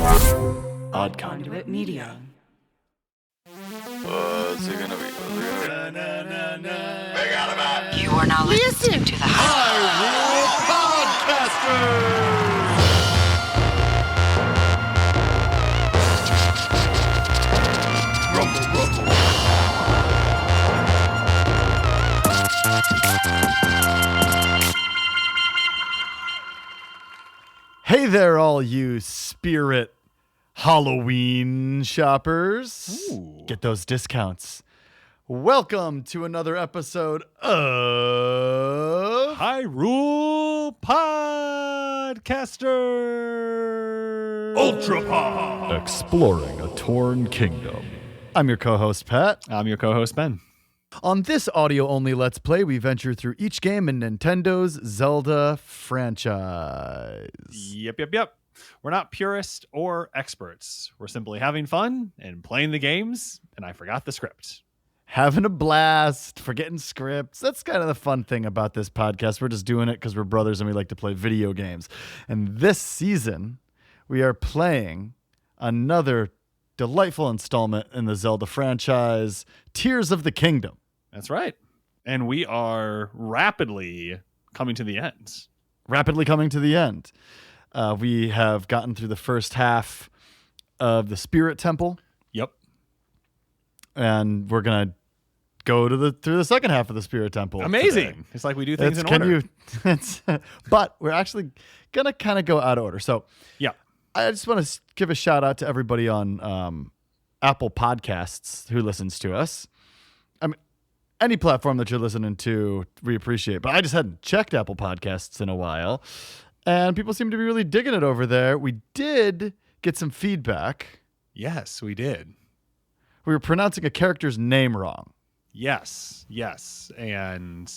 Odd Conduit Media. What's it gonna be? You are now listening to the Hyrule Podcasters! Hey there, all you spirit Halloween shoppers. Ooh. Get those discounts. Welcome to another episode of Hyrule Podcasters! Ultra Pod! Exploring a Torn Kingdom. I'm your co-host, Pat. I'm your co-host, Ben. On this audio-only Let's Play, we venture through each game in Nintendo's Zelda franchise. Yep. We're not purists or experts. We're simply having fun and playing the games, and I forgot the script. Having a blast, forgetting scripts. That's kind of the fun thing about this podcast. We're just doing it because we're brothers and we like to play video games. And this season, we are playing another delightful installment in the Zelda franchise, Tears of the Kingdom. That's right. And we are rapidly coming to the end. Rapidly coming to the end. We have gotten through the first half of the Spirit Temple. Yep. And we're going to go to through the second half of the Spirit Temple. Amazing. Today. It's like we do things in order. But we're actually going to kind of go out of order. So yeah. I just want to give a shout out to everybody on Apple Podcasts who listens to us. I mean, any platform that you're listening to, we appreciate. But I just hadn't checked Apple Podcasts in a while. And people seem to be really digging it over there. We did get some feedback. Yes, we did. We were pronouncing a character's name wrong. Yes. And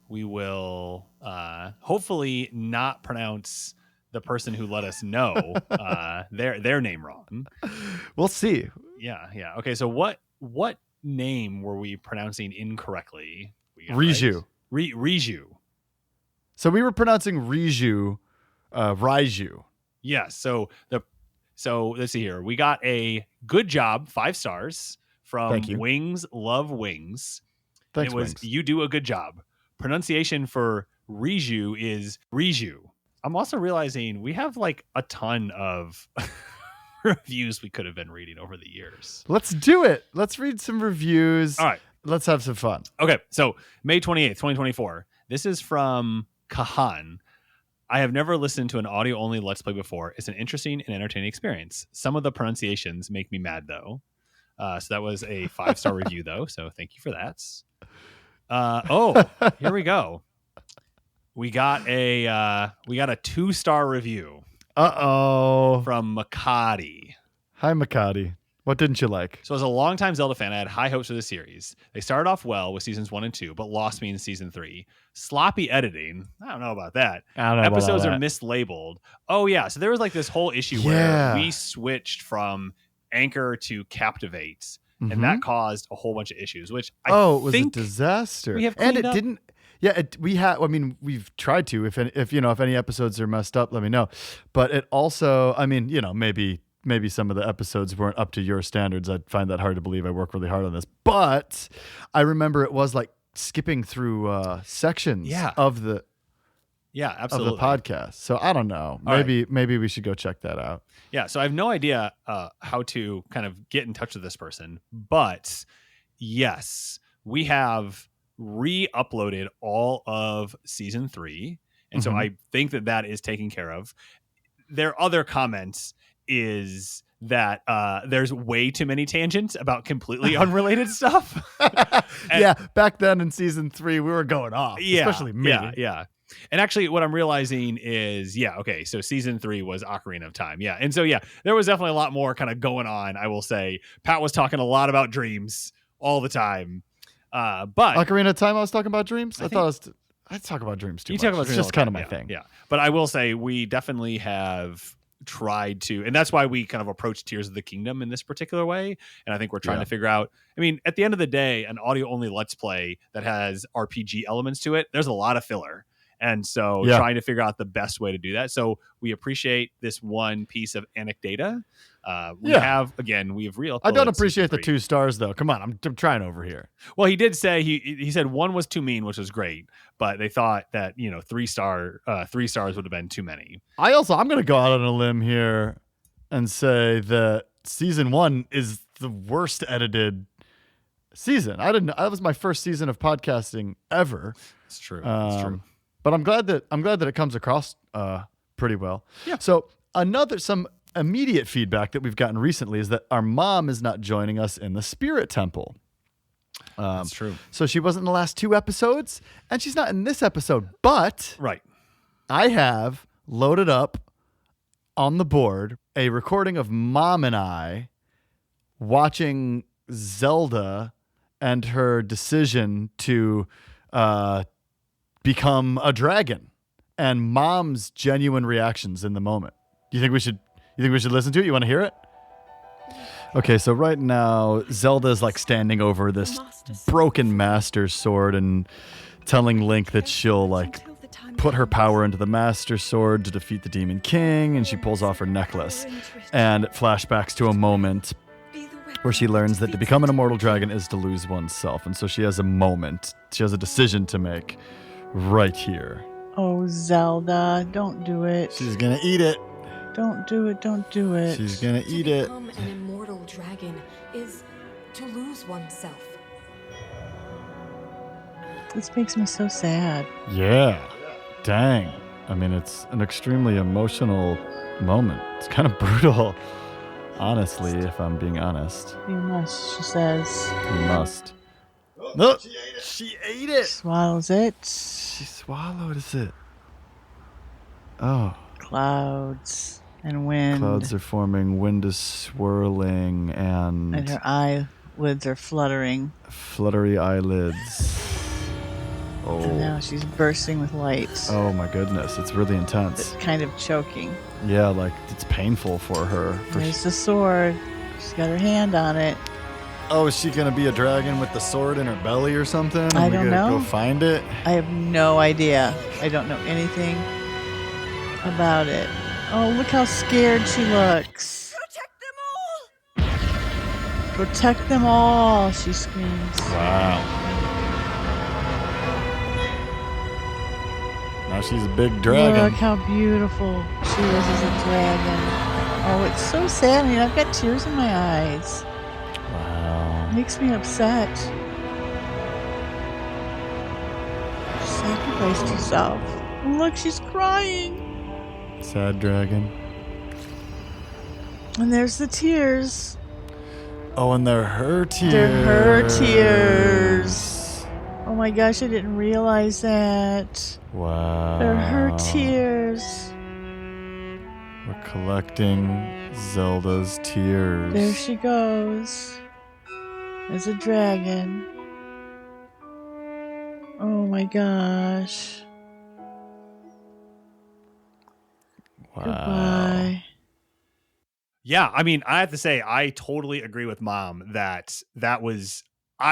we will hopefully not pronounce the person who let us know their name wrong. We'll see. Yeah. Okay, so what name were we pronouncing incorrectly? Riju. Right? Riju. So we were pronouncing Riju, Raiju. Yes. So let's see here. We got a good job, 5 stars from Wings Love Wings. Thanks, it was Wings. You do a good job. Pronunciation for Riju is Riju. I'm also realizing we have like a ton of reviews we could have been reading over the years. Let's do it. Let's read some reviews. All right. Let's have some fun. Okay. So May 28th, 2024. This is from Kahan. I have never listened to an audio-only Let's Play before. It's an interesting and entertaining experience. Some of the pronunciations make me mad, though. So that was a 5-star review, though. So thank you for that. Here we go. We got a 2-star review. Uh-oh. From Makati. Hi, Makati. What didn't you like? So as a longtime Zelda fan, I had high hopes for the series. They started off well with seasons 1 and 2, but lost me in season 3. Sloppy editing. I don't know about that. Episodes are mislabeled. Oh, yeah. So there was like this whole issue where we switched from Anchor to Captivate, and that caused a whole bunch of issues, which it was a disaster. We have and it up. Didn't. Yeah, we have. I mean, we've tried to. If any episodes are messed up, let me know. But it also, I mean, maybe some of the episodes weren't up to your standards. I'd find that hard to believe. I work really hard on this. But I remember it was like skipping through sections of the absolutely. of the podcast. So I don't know. Maybe we should go check that out. Yeah, so I have no idea how to kind of get in touch with this person. But yes, we have re-uploaded all of season 3. And so I think that is taken care of. Their other comments is that there's way too many tangents about completely unrelated stuff. Back then in season 3 we were going off, especially me. Yeah. And actually what I'm realizing is so season 3 was Ocarina of Time. And so there was definitely a lot more kind of going on. I will say Pat was talking a lot about dreams all the time. But Ocarina of Time I was talking about dreams. I talk about dreams too much. Talk about it's dreams just kind of my thing. Yeah. But I will say we definitely have tried to, and that's why we kind of approach Tears of the Kingdom in this particular way. And I think we're trying to figure out, I mean, at the end of the day, an audio only Let's Play that has RPG elements to it, there's a lot of filler. And so trying to figure out the best way to do that. So we appreciate this one piece of anecdata. We have real. I don't appreciate the 2 stars though. Come on, I'm trying over here. Well, he did say he said 1 was too mean, which was great, but they thought that 3 stars would have been too many. I'm going to go out on a limb here and say that season 1 is the worst edited season. That was my first season of podcasting ever. It's true. It's true. But I'm glad that it comes across pretty well. Yeah. So some immediate feedback that we've gotten recently is that our mom is not joining us in the Spirit Temple. That's true. So she wasn't in the last 2 episodes, and she's not in this episode. But right, I have loaded up on the board a recording of Mom and I watching Zelda and her decision to become a dragon, and Mom's genuine reactions in the moment. Do you think we should listen to it? You want to hear it? Okay, so right now Zelda is like standing over this broken Master Sword and telling Link that she'll like put her power into the Master Sword to defeat the Demon King, and she pulls off her necklace, and it flashbacks to a moment where she learns that to become an immortal dragon is to lose oneself. And so she has a decision to make right here. Oh, Zelda, don't do it. She's gonna eat it. Don't do it, don't do it. She's gonna eat it. To become an immortal dragon is to lose oneself. This makes me so sad. Yeah. Dang. I mean, it's an extremely emotional moment. It's kind of brutal. Honestly, if I'm being honest. You must, she says. You must. No, she ate it. Swallows it. She swallowed it. Oh. Clouds and wind. Clouds are forming, wind is swirling, and her eyelids are fluttering. Fluttery eyelids. Oh. And now she's bursting with light. Oh my goodness, it's really intense. It's kind of choking. Yeah, like it's painful for her. There's the sword. She's got her hand on it. Oh, is she gonna be a dragon with the sword in her belly or something? I don't know. Go find it. I have no idea. I don't know anything about it. Oh, look how scared she looks. Protect them all! Protect them all, she screams. Wow. Now she's a big dragon. Look how beautiful she is as a dragon. Oh, it's so sad. I mean, I've got tears in my eyes. Wow. It makes me upset. She sacrificed herself. And look, she's crying. Sad dragon. And there's the tears. Oh, and they're her tears. They're her tears. Oh my gosh, I didn't realize that. Wow. They're her tears. We're collecting Zelda's tears. There she goes. As a dragon. Oh my gosh. Wow. Goodbye. Yeah, I mean, I have to say, I totally agree with Mom that I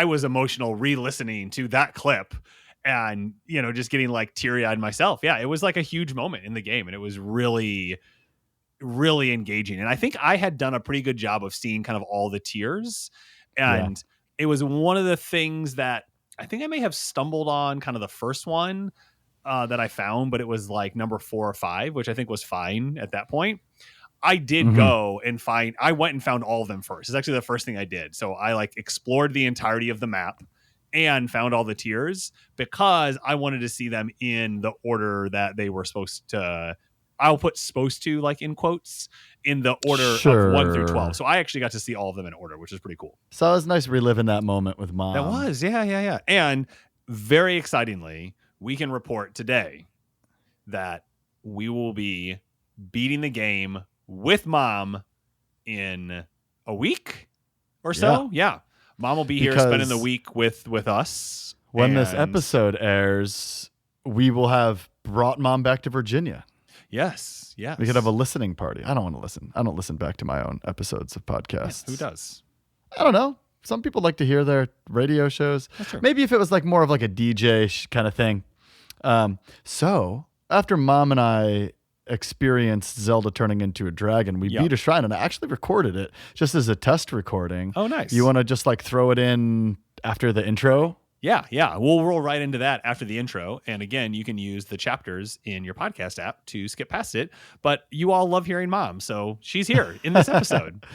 was emotional re-listening to that clip and, just getting like teary-eyed myself. Yeah, it was like a huge moment in the game, and it was really, really engaging. And I think I had done a pretty good job of seeing kind of all the tears. And it was one of the things that I think I may have stumbled on kind of the first one that I found, but it was like number 4 or 5, which I think was fine at that point. I did go and I went and found all of them first. It's actually the first thing I did. So I like explored the entirety of the map and found all the tiers because I wanted to see them in the order that they were supposed to. I'll put supposed to like in quotes in the order of 1 through 12. So I actually got to see all of them in order, which is pretty cool. So it was nice reliving that moment with Mom. That was. Yeah. And very excitingly, we can report today that we will be beating the game with Mom in a week or so. Yeah. Mom will be here spending the week with us. When this episode airs, we will have brought Mom back to Virginia. Yes. We could have a listening party. I don't want to listen. I don't listen back to my own episodes of podcasts. Yeah, who does? I don't know. Some people like to hear their radio shows. That's true. Maybe if it was like more of like a DJ kind of thing. So after Mom and I experienced Zelda turning into a dragon, we beat a shrine, and I actually recorded it just as a test recording. Oh, nice. You want to just like throw it in after the intro? Yeah. We'll roll right into that after the intro. And again, you can use the chapters in your podcast app to skip past it. But you all love hearing Mom, so she's here in this episode.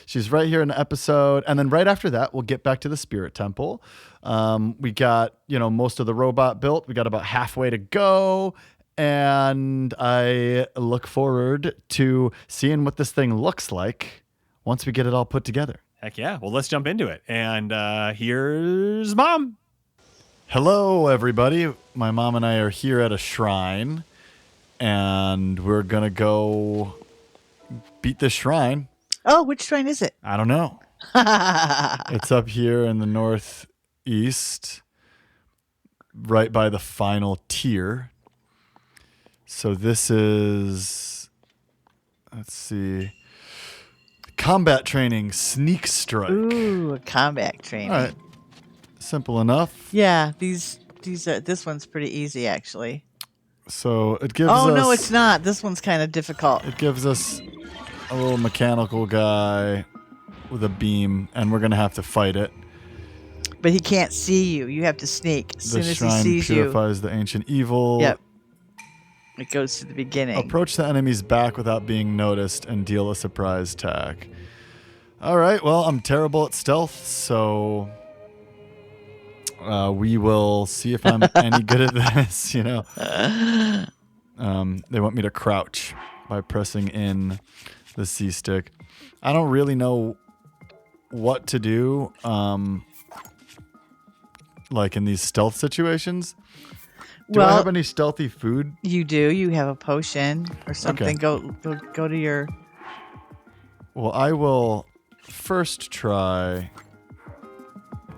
She's right here in the episode. And then right after that, we'll get back to the Spirit Temple. We got, most of the robot built. We got about halfway to go. And I look forward to seeing what this thing looks like once we get it all put together. Heck yeah. Well, let's jump into it. And here's Mom. Hello, everybody. My mom and I are here at a shrine, and we're going to go beat this shrine. Oh, which shrine is it? I don't know. It's up here in the northeast, right by the final tier. So this is, let's see, combat training, sneak strike. Ooh, combat training. All right. Simple enough. Yeah, these are. This one's pretty easy, actually. So it gives us... Oh, no, it's not. This one's kind of difficult. It gives us a little mechanical guy with a beam, and we're going to have to fight it. But he can't see you. You have to sneak. As soon as he shrine sees purifies the ancient evil. Yep. It goes to the beginning. Approach the enemy's back without being noticed and deal a surprise attack. All right, well, I'm terrible at stealth, so... we will see if I'm any good at this, They want me to crouch by pressing in the C stick. I don't really know what to do, like in these stealth situations. Do I have any stealthy food? You do. You have a potion or something. Okay. Go to your... Well, I will first try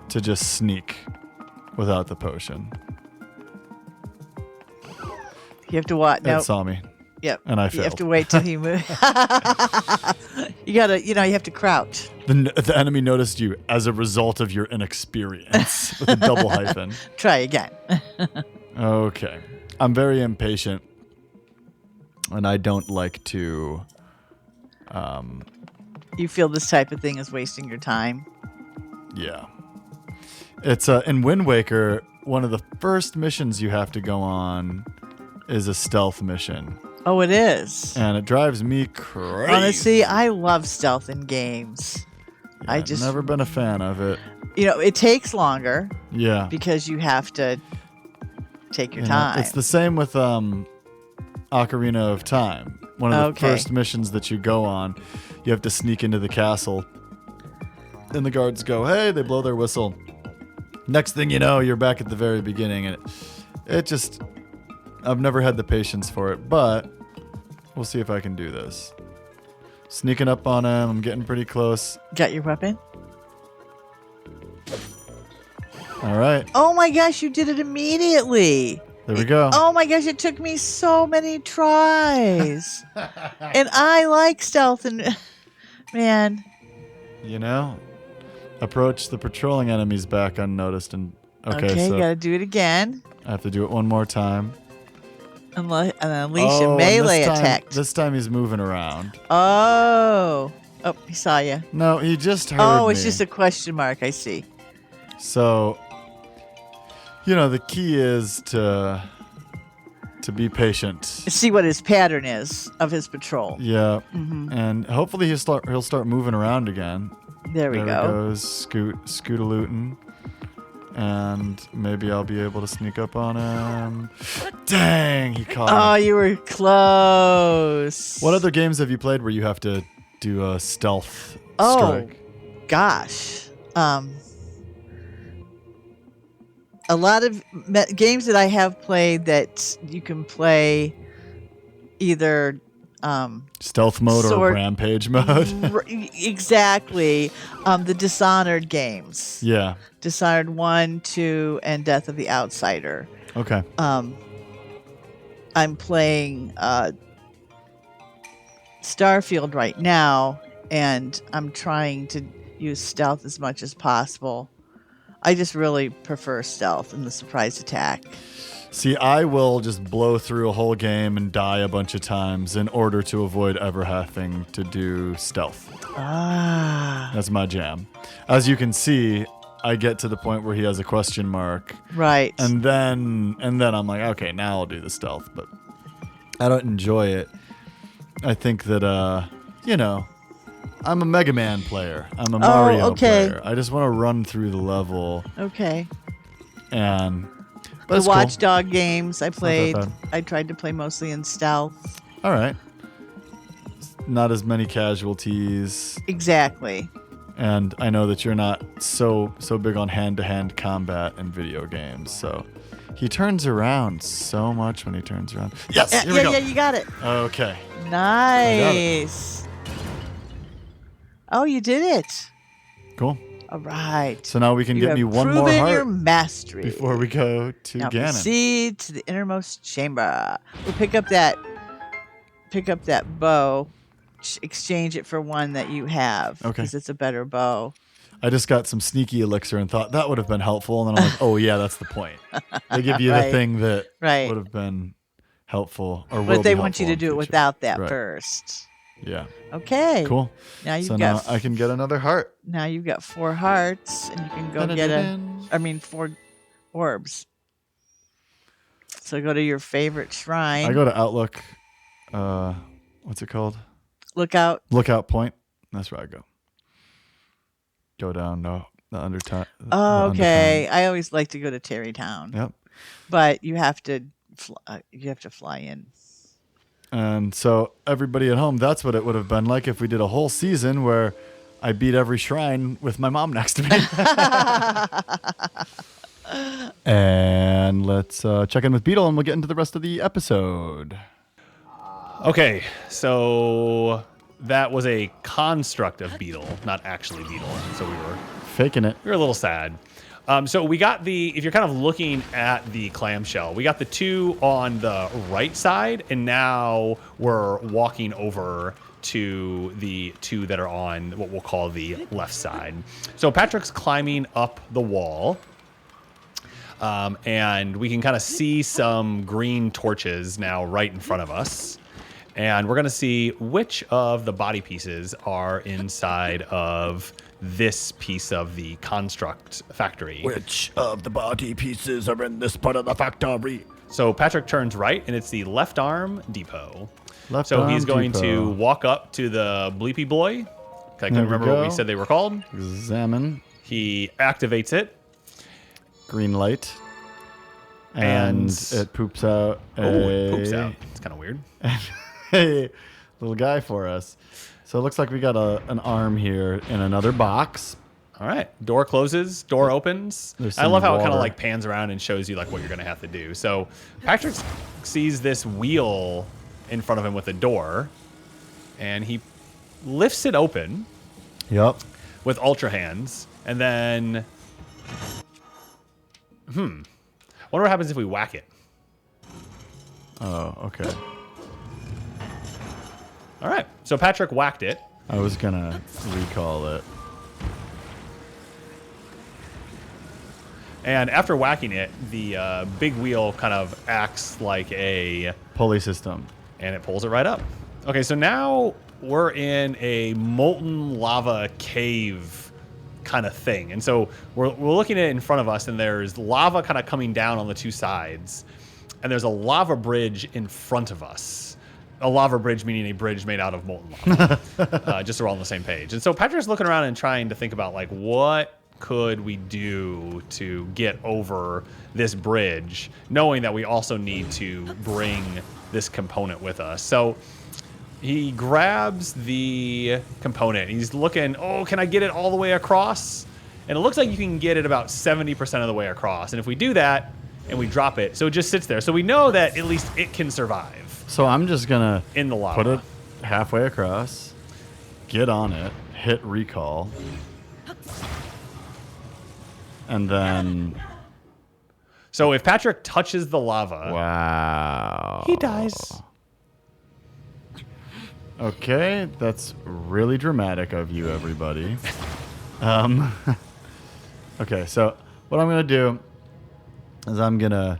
to just sneak without the potion. You have to what? It No. saw me. Yep. And I failed. You have to wait till he moves. You gotta, you have to crouch. The enemy noticed you as a result of your inexperience with a double hyphen. Try again. Okay. I'm very impatient, and I don't like to... You feel this type of thing is wasting your time? Yeah. It's in Wind Waker, one of the first missions you have to go on is a stealth mission. Oh, it is. And it drives me crazy. Honestly, I love stealth in games. Yeah, I just never been a fan of it. It takes longer. Yeah. Because you have to take your time. It's the same with Ocarina of Time. One of the first missions that you go on, you have to sneak into the castle. And the guards go, hey, they blow their whistle. Next thing you know, you're back at the very beginning. And it just, I've never had the patience for it, but we'll see if I can do this. Sneaking up on him. I'm getting pretty close. Got your weapon? All right. Oh my gosh, you did it immediately. There we go. Oh my gosh, it took me so many tries. And I like stealth and man. Approach the patrolling enemies back unnoticed and Okay, so gotta do it again. I have to do it one more time. And unleash a melee attack. This time he's moving around. Oh, he saw you. No, he just heard me. It's just a question mark. I see. So, the key is to be patient. See what his pattern is of his patrol. Yeah, and hopefully he'll start moving around again. There we go. There he goes, scoot-a-lootin'. And maybe I'll be able to sneak up on him. Dang, he caught me. Oh, you were close. What other games have you played where you have to do a stealth strike? Oh, gosh. A lot of games that I have played that you can play either stealth mode or rampage mode. Exactly. The Dishonored games. Yeah. Dishonored 1, 2, and Death of the Outsider. Okay. I'm playing Starfield right now, and I'm trying to use stealth as much as possible. I just really prefer stealth and the surprise attack. See, I will just blow through a whole game and die a bunch of times in order to avoid ever having to do stealth. Ah. That's my jam. As you can see, I get to the point where he has a question mark. Right. And then I'm like, okay, now I'll do the stealth. But I don't enjoy it. I think that, I'm a Mega Man player. I'm a Mario player. I just want to run through the level. Okay. And... The That's Watchdog games I played. bad. I tried to play mostly in stealth. All right. Not as many casualties. Exactly. And I know that you're not so big on hand-to-hand combat in video games. So he turns around so much when he turns around. Yes, here we go. Yeah, you got it. Okay. Nice. Oh, you did it. Cool. All right. So now we can You get have me one more proven your heart mastery. before we go to Now Ganon. proceed to the innermost chamber. We'll pick up that bow. Exchange it for one that you have. Okay. Because it's a better bow. I just got some sneaky elixir and thought that would have been helpful. And then I'm like, oh, yeah, that's the point. They give you Right. the thing that Right. would have been helpful. Or will But they be want you helpful to in do it future. without that Right. first. Yeah. Okay. Cool. Now you've So got now I can get another heart. now you've got 4 hearts, and you can go get Dun-dun-dun-dun. 4 orbs. So go to your favorite shrine. I go to Outlook. What's it called? Look out. Lookout Point. That's where I go. Go down the undertone. Oh, okay. I always like to go to Terrytown, Yep. but you have to fly in. And so everybody at home, that's what it would have been like if we did a whole season where I beat every shrine with my mom next to me. And let's check in with Beetle, and we'll get into the rest of the episode. Okay, so that was a construct of Beetle, not actually Beetle. So we Faking it. were a little sad. So we got if you're kind of looking at the clamshell, we got the 2 on the right side, and now we're walking over to the 2 that are on what we'll call the left side. So Patrick's climbing up the wall. And we can kind of see some green torches now right in front of us. And we're going to see which of the body pieces are inside of this piece of the construct factory. Which of the body pieces are in this part of the factory? So Patrick turns right, and it's the left arm depot. Left So arm he's going depot. to walk up to the Bleepy Boy. I couldn't There we remember what we go. said they were called. Examine. He activates it. Green light. And- it poops out Oh, it poops out. It's kind of weird. a little guy for us. So it looks like we got an arm here in another box. All right. Door closes. Door opens. There's I some love how it kind of water. like pans around and shows you like what you're going to have to do. So Patrick sees this wheel in front of him with a door, and he lifts it open Yep. with ultra hands, and then wonder what happens if we whack it. Oh, okay. All right. So Patrick whacked it. I was gonna recall it. And after whacking it, the big wheel kind of acts like a Pulley system. and it pulls it right up. Okay, so now we're in a molten lava cave kind of thing. And so we're looking at it in front of us, and there's lava kind of coming down on the two sides. And there's a lava bridge in front of us. A lava bridge meaning a bridge made out of molten lava. Just so we're all on the same page. And so Patrick's looking around and trying to think about, like, what could we do to get over this bridge, knowing that we also need to bring this component with us. So he grabs the component. He's looking, oh, can I get it all the way across? And it looks like you can get it about 70% of the way across. And if we do that and we drop it, so it just sits there. So we know that at least it can survive So I'm just gonna in the lava. put it halfway across, get on it, hit recall, and then So if Patrick touches the lava, wow, he dies. Okay, that's really dramatic of you, everybody. Okay, so what I'm gonna do is I'm gonna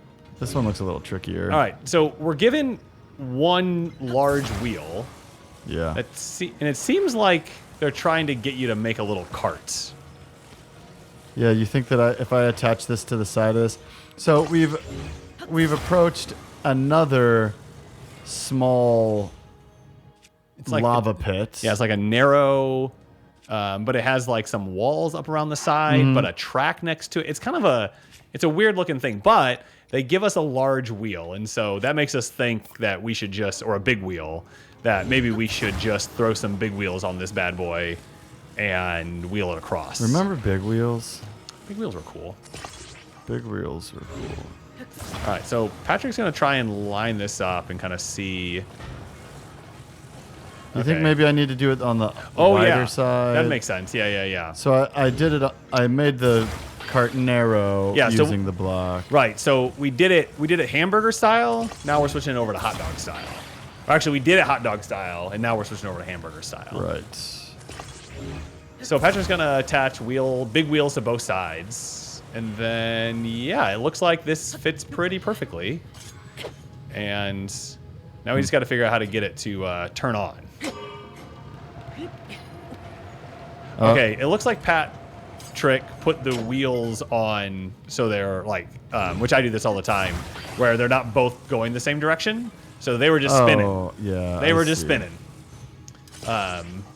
This one looks a little trickier. All right, so we're given one large wheel. Yeah. And it seems like they're trying to get you to make a little cart. Yeah, you think that if I attach this to the side of this, so we've approached another small It's like lava pit. Yeah, it's like a narrow, but it has like some walls up around the side, but a track next to it. It's kind of it's a weird looking thing, but they give us a large wheel, and so that makes us think that we should or a big wheel, that maybe we should just throw some big wheels on this bad boy and wheel it across. Remember big wheels? Big wheels were cool. Big wheels were cool. All right, so Patrick's going to try and line this up and kind of see. You think maybe I need to do it on the Oh, wider yeah. side? That makes sense. Yeah. So I did it. I made the cart narrow Yeah, so- using the block. Right, so we did it hamburger style. Now we're switching it over to hot dog style. Or actually, we did it hot dog style, and now we're switching over to hamburger style. Right. So Patrick's gonna attach big wheels to both sides, and then yeah, it looks like this fits pretty perfectly. And now we just got to figure out how to get it to turn on. Okay, it looks like Patrick put the wheels on so they're like, which I do this all the time, where they're not both going the same direction. So they were just spinning. Oh, yeah. They were just spinning.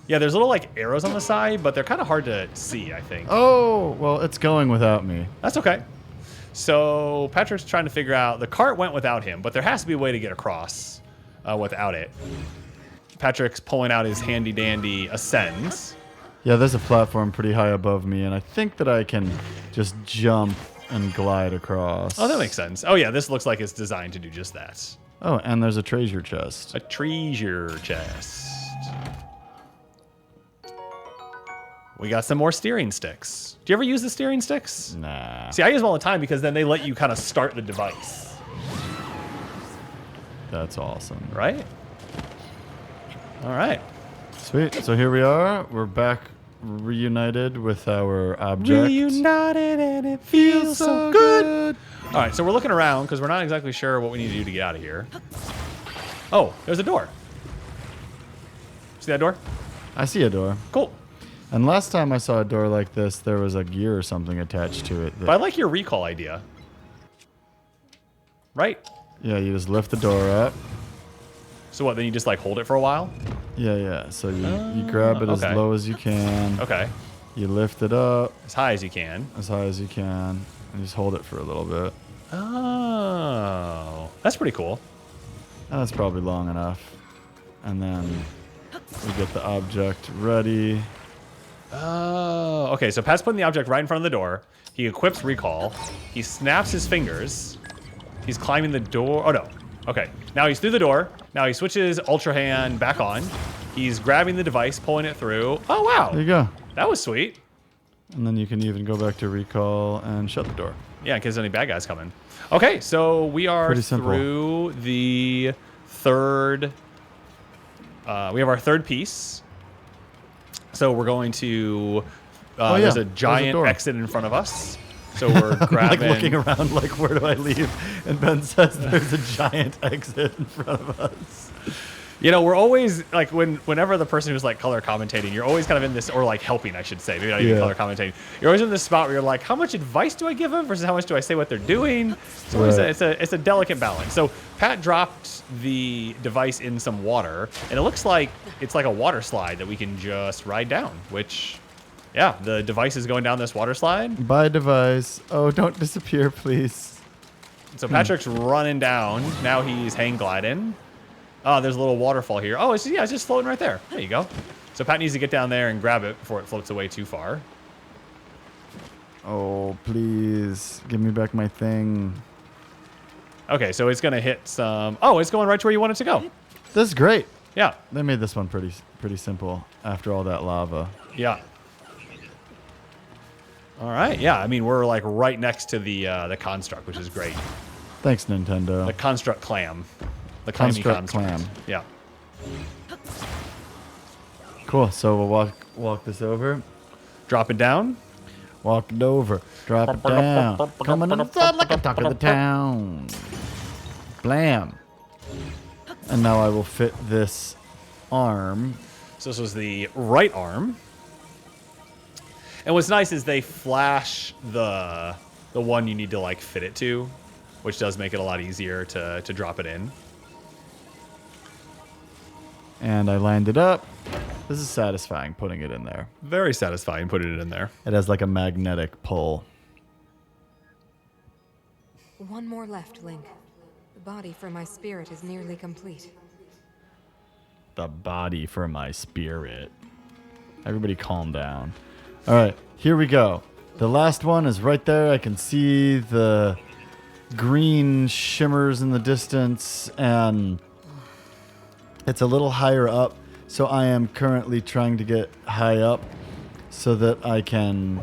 Yeah, there's little like arrows on the side, but they're kind of hard to see, I think. Oh, well, it's going without me. That's okay. So Patrick's trying to figure out, the cart went without him, but there has to be a way to get across without it. Patrick's pulling out his handy dandy ascends. Yeah, there's a platform pretty high above me, and I think that I can just jump and glide across. Oh, that makes sense. Oh yeah, this looks like it's designed to do just that. Oh, and there's a treasure chest. A treasure chest. We got some more steering sticks. Do you ever use the steering sticks? Nah. See, I use them all the time because then they let you kind of start the device. That's awesome. Right? All right. Sweet. So here we are. We're back reunited with our object. Reunited and it feels so good. All right, so we're looking around because we're not exactly sure what we need to do to get out of here. Oh, there's a door. See that door? I see a door. Cool. And last time I saw a door like this, there was a gear or something attached to it. But I like your recall idea. Right? Yeah, you just lift the door up. So what, then you just like hold it for a while? Yeah. So you grab it as okay. low as you can. Okay. You lift it up As high as you can. as high as you can. And just hold it for a little bit. Oh. That's pretty cool. And that's probably long enough. And then we get the object ready. Oh. Okay, so Pat's putting the object right in front of the door. He equips recall. He snaps his fingers. He's climbing the door. Oh, no. Okay. Now he's through the door. Now he switches Ultra Hand back on. He's grabbing the device, pulling it through. Oh, wow. There you go. That was sweet. And then you can even go back to recall and shut the door. Yeah, in case any bad guys come in. Okay, so we are Pretty simple. through the third. We have our third piece. So we're going to. Oh, yeah. There's a There's a giant door. exit in front of us. So we're grabbing. Like looking around, like, where do I leave? And Ben says there's a giant exit in front of us. You know, we're always like whenever the person who's like color commentating, you're always kind of in this, or like helping, I should say, maybe not even Yeah. color commentating. You're always in this spot where you're like, how much advice do I give them versus how much do I say what they're doing? So Right. it's a delicate balance. So Pat dropped the device in some water, and it looks like it's like a water slide that we can just ride down. Which, yeah, the device is going down this water slide. Bye, device. Oh, don't disappear, please. So Patrick's running down. Now he's hang gliding. Oh, there's a little waterfall here. Oh, it's just floating right there. There you go. So Pat needs to get down there and grab it before it floats away too far. Oh, please. Give me back my thing. Okay, so it's going to hit some... Oh, it's going right to where you want it to go. This is great. Yeah, They made this one pretty simple after all that lava. yeah. All right, yeah. I mean, we're like right next to the construct, which is great. Thanks, Nintendo. The construct clam. The clammy Construct clam. Yeah. Cool. So we'll walk this over. Drop it down. Walk it over. Drop it down. Coming inside like a talk of the town. Blam. And now I will fit this arm. So this was the right arm. And what's nice is they flash the one you need to like fit it to, which does make it a lot easier to drop it in. And I lined it up. This is satisfying putting it in there. Very satisfying putting it in there. It has like a magnetic pull. One more left, Link. The body for my spirit is nearly complete. The body for my spirit. Everybody calm down. All right, here we go. The last one is right there. I can see the green shimmers in the distance, and it's a little higher up. So I am currently trying to get high up so that I can...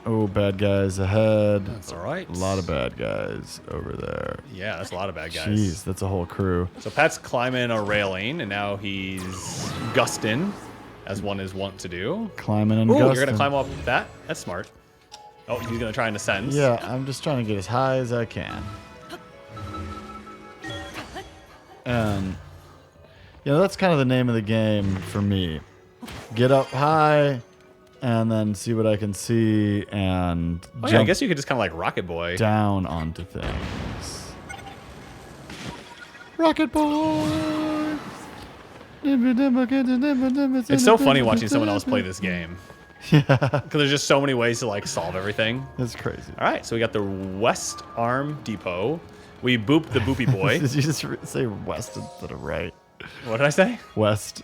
Oh, bad guys ahead. That's all right. A lot of bad guys over there. Yeah, that's a lot of bad guys. Jeez, that's a whole crew. So Pat's climbing a railing, and now he's gusting, as one is wont to do. Climbing and Ooh, gusting. you're going to climb up that? That's smart. Oh, he's going to try and ascend. Yeah, I'm just trying to get as high as I can. And, you know, that's kind of the name of the game for me. Get up high, and then see what I can see, and Oh, yeah, I jump guess you could just kind of like Rocket Boy. down onto things. Rocket Boy! It's so funny watching someone else play this game. Yeah. Because there's just so many ways to like solve everything. That's crazy. All right, so we got the West Arm Depot. We booped the Boopy Boy. Did you just say west instead of right? What did I say? West.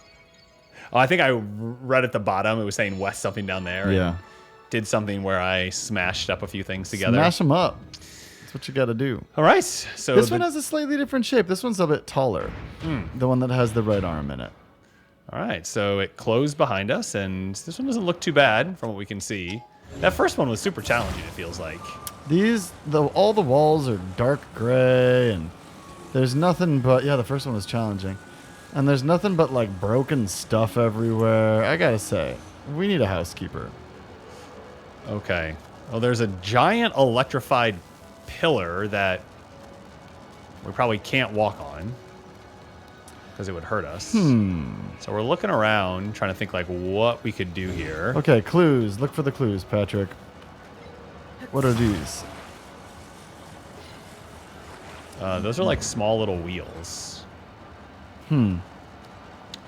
Oh, I think I read at the bottom. It was saying West something down there. Yeah. And did something where I smashed up a few things together. Smash them up. That's what you got to do. All right. So This one has a slightly different shape. This one's a bit taller. The one that has the right arm in it. All right. So it closed behind us, and this one doesn't look too bad from what we can see. That first one was super challenging, it feels like. All the walls are dark gray, and there's nothing but, the first one was challenging. And there's nothing but like broken stuff everywhere. I gotta say, we need a housekeeper. Okay. Well, there's a giant electrified pillar that we probably can't walk on because it would hurt us. So we're looking around, trying to think like what we could do here. Okay, clues. Look for the clues, Patrick. What are these? Those are like small little wheels.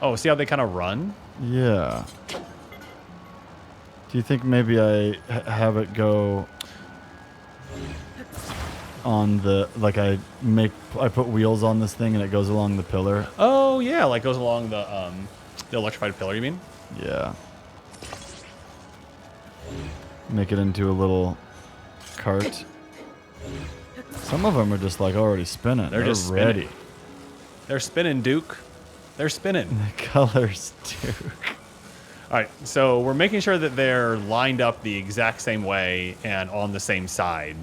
Oh, see how they kind of run? Yeah. Do you think maybe I have it go on the, like I put wheels on this thing and it goes along the pillar? Oh yeah, like goes along the electrified pillar, you mean? Yeah. Make it into a little cart. Some of them are just like already spinning. They're just ready. spinning. They're spinning, Duke. They're spinning. The colors, Duke. All right, so we're making sure that they're lined up the exact same way and on the same side.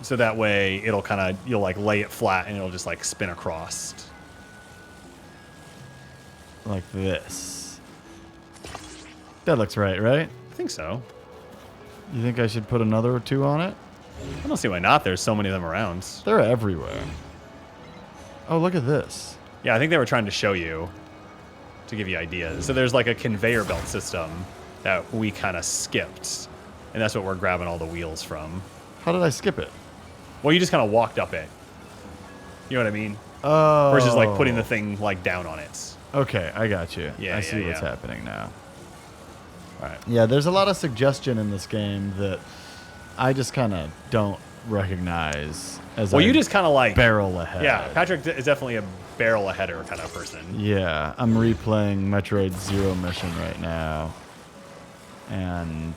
So that way you'll like lay it flat and it'll just like spin across. Like this. That looks right? I think so. You think I should put another or two on it? I don't see why not. There's so many of them around. They're everywhere. Oh, look at this. Yeah, I think they were trying to show you to give you ideas. So there's like a conveyor belt system that we kind of skipped. And that's what we're grabbing all the wheels from. How did I skip it? Well, you just kind of walked up it. You know what I mean? Oh. Versus like putting the thing like down on it. Okay, I got you. Yeah, I see yeah, what's yeah. happening now. All right. Yeah, there's a lot of suggestion in this game that I just kind of don't recognize as Well, I you just kind of like barrel ahead. Yeah, Patrick is definitely a barrel aheader kind of person. Yeah, I'm replaying Metroid Zero Mission right now, and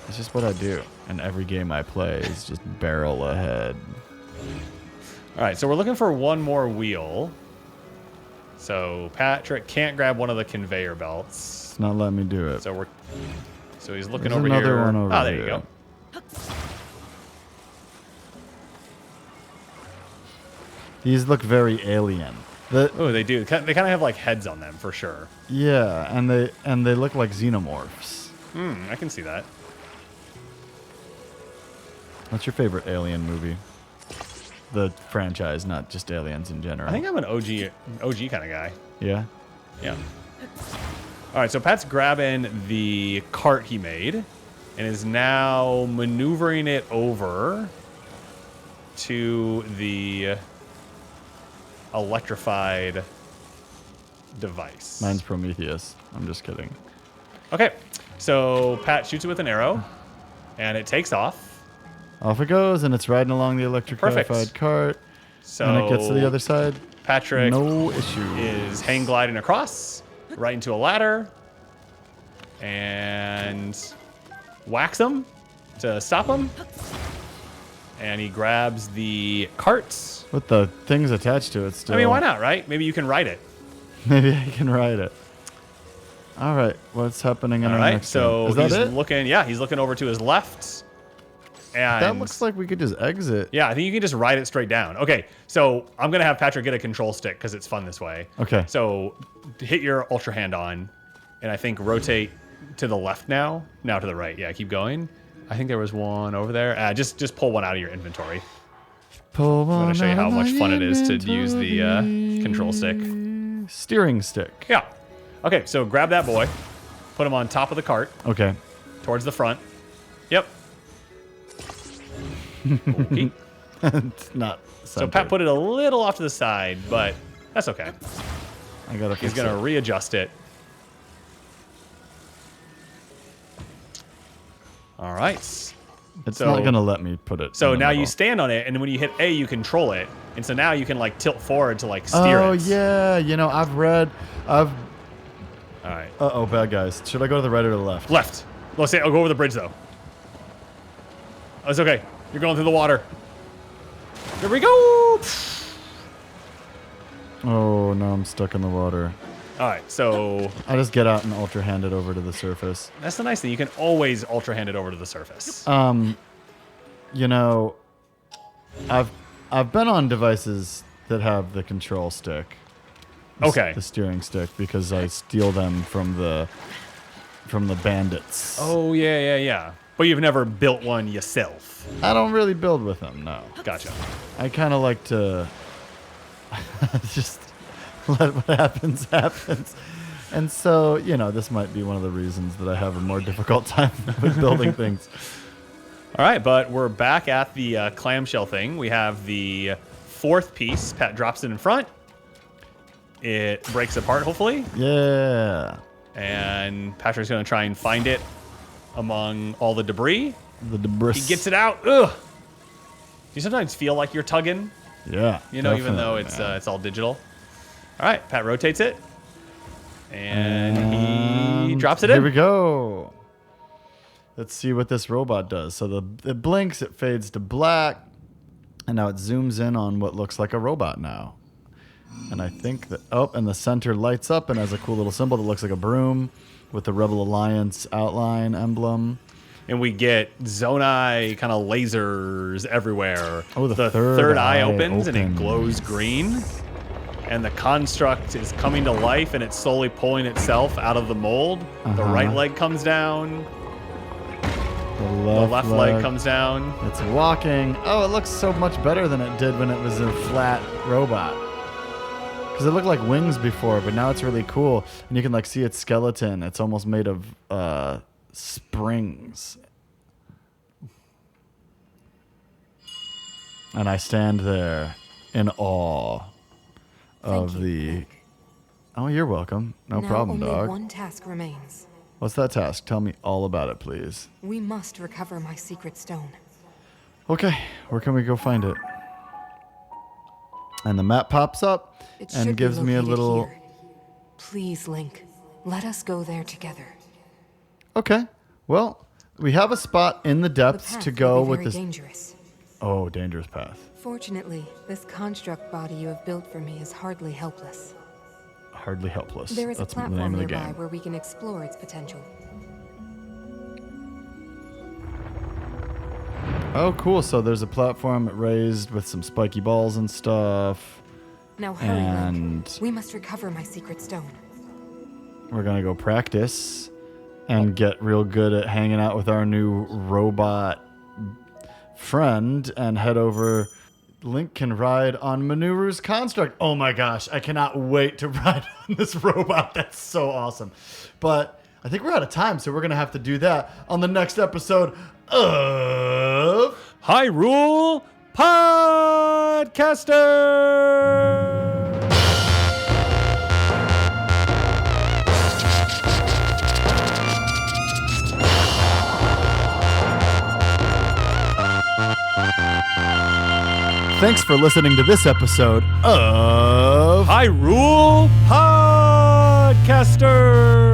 it's just what I do. And every game I play is just barrel ahead. All right, so we're looking for one more wheel. So Patrick can't grab one of the conveyor belts. It's not letting me do it. So he's looking There's over another here. one over there you here. go. These look very alien. Oh, they do. They kind of have like heads on them for sure. Yeah, and they look like xenomorphs. I can see that. What's your favorite Alien movie? The franchise, not just aliens in general. I think I'm an OG kind of guy. Yeah. Yeah. All right, so Pat's grabbing the cart he made and is now maneuvering it over to the electrified device. Mine's Prometheus. I'm just kidding. Okay, so Pat shoots it with an arrow, and it takes off. Off it goes, and it's riding along the electrified cart. So and it gets to the other side. Patrick No issue. is hang gliding across, right into a ladder, and whacks him to stop him. And he grabs the carts. With the things attached to it still. I mean, why not, right? Maybe you can ride it. Maybe I can ride it. All right, what's happening in All our right, next so game? Is that he's it? looking. Yeah, he's looking over to his left. And That looks like we could just exit. yeah, I think you can just ride it straight down. Okay, so I'm gonna have Patrick get a control stick because it's fun this way. Okay. So hit your ultra hand on, and I think rotate to the left now. Now to the right. Yeah, keep going. I think there was one over there. Just pull one out of your inventory. Pull I'm gonna one show you how out much of fun it my is to use the control stick. Steering stick. Yeah. Okay, so grab that boy, put him on top of the cart Okay. towards the front. Yep. Okay. It's not So Pat put it a little off to the side, but that's okay. I gotta He's fix going to it. readjust it. All right. It's so- not gonna let me put it. So in the now you middle. stand on it, and when you hit A, you control it. And so now you can like tilt forward to like steer it. Oh yeah, I've. All right. Uh-oh, bad guys. Should I go to the right or to the left? Left. Let's say I'll go over the bridge though. Oh, it's okay. You're going through the water. Here we go. Oh no, I'm stuck in the water. All right. So I just get out and ultra hand it over to the surface. that's the nice thing. You can always ultra hand it over to the surface. You know, I've been on devices that have the control stick. Okay. The steering stick, because I steal them from the bandits. Oh yeah. But you've never built one yourself. I don't really build with them, no. Gotcha. I kind of like to just let what happens happens. And so, this might be one of the reasons that I have a more difficult time with building things. All right, but we're back at the clamshell thing. We have the fourth piece. Pat drops it in front. It breaks apart, hopefully. Yeah. And Patrick's going to try and find it among all the debris. The debris. He gets it out. Ugh. Do you sometimes feel like you're tugging? Yeah. Even though definitely, it's all digital. All right, Pat rotates it. And he drops it in. Here we go. Let's see what this robot does. So it blinks, it fades to black, and now it zooms in on what looks like a robot now. And I think that, and the center lights up and has a cool little symbol that looks like a broom with the Rebel Alliance outline emblem. And we get Zonai kind of lasers everywhere. Oh, the third eye opens and it glows green. And the construct is coming to life and it's slowly pulling itself out of the mold. The right leg comes down. The The left leg comes down. It's walking. Oh, it looks so much better than it did when it was a flat robot. Because it looked like wings before, but now it's really cool. And you can like see its skeleton. It's almost made of springs. And I stand there in awe of Thank you, the... Nick. Oh, you're welcome. No Now problem, only dog. one task remains. What's that task? Tell me all about it, please. We must recover my secret stone. Okay, where can we go find it? And the map pops up It should and be gives me a located little... here. Please, Link, let us go there together. Okay, well, we have a spot in the The depths path to will go be with very this... dangerous. Oh, dangerous path. Fortunately, this construct body you have built for me is hardly helpless. Hardly helpless. There is That's a the name platform of the nearby game. where we can explore its potential. Oh, cool. So there's a platform raised with some spiky balls and stuff. Now hurry, Link. And We must recover my secret stone. we're going to go practice and get real good at hanging out with our new robot friend and head over. Link can ride on Manuru's construct. Oh my gosh, I cannot wait to ride on this robot. That's so awesome. But I think we're out of time, so we're going to have to do that on the next episode of... Hyrule Podcasters! Thanks for listening to this episode of Hyrule Podcasters!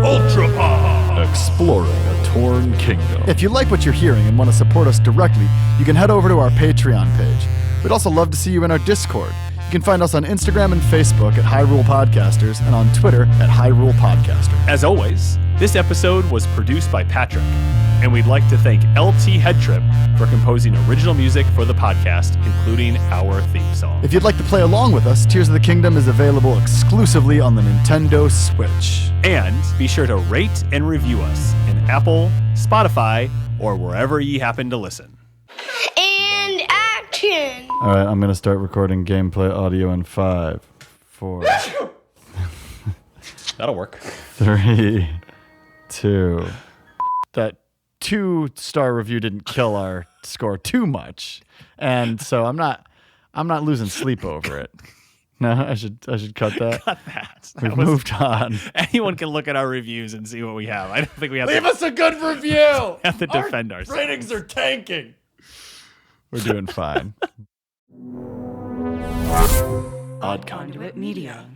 Ultra Pod! Exploring a Torn Kingdom. If you like what you're hearing and want to support us directly, you can head over to our Patreon page. We'd also love to see you in our Discord. You can find us on Instagram and Facebook at Hyrule Podcasters and on Twitter at Hyrule Podcasters. As always, this episode was produced by Patrick, and we'd like to thank LT Headtrip for composing original music for the podcast, including our theme song. If you'd like to play along with us, Tears of the Kingdom is available exclusively on the Nintendo Switch. And be sure to rate and review us in Apple, Spotify, or wherever ye happen to listen. And action! All right, I'm going to start recording gameplay audio in 5, 4, That'll work. 3, 2. That 2-star review didn't kill our score too much, and so I'm not losing sleep over it. No, I should cut that. Cut that. We've moved on. Anyone can look at our reviews and see what we have. I don't think we have Leave to, us a good review. have to defend ourselves. Ratings are tanking. We're doing fine. Conduit Media.